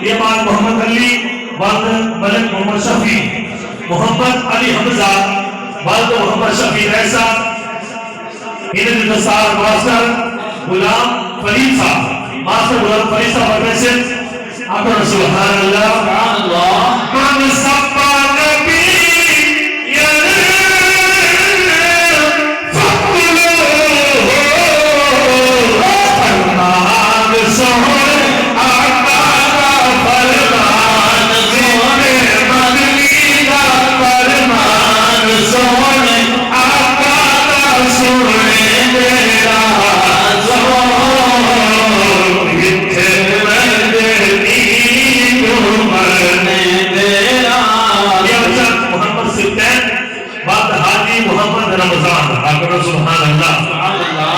یہ بات محمد علی والد ملک محمد شفیع، محمد علی حمزہ والد محمد شفیع ایسا، انہیں نصار ماسٹر غلام فرید صاحب، ماسٹر غلام فرید صاحب پریسن اپنا سبحان اللہ ہم سپا نبی محمد رمضان، سبحان اللہ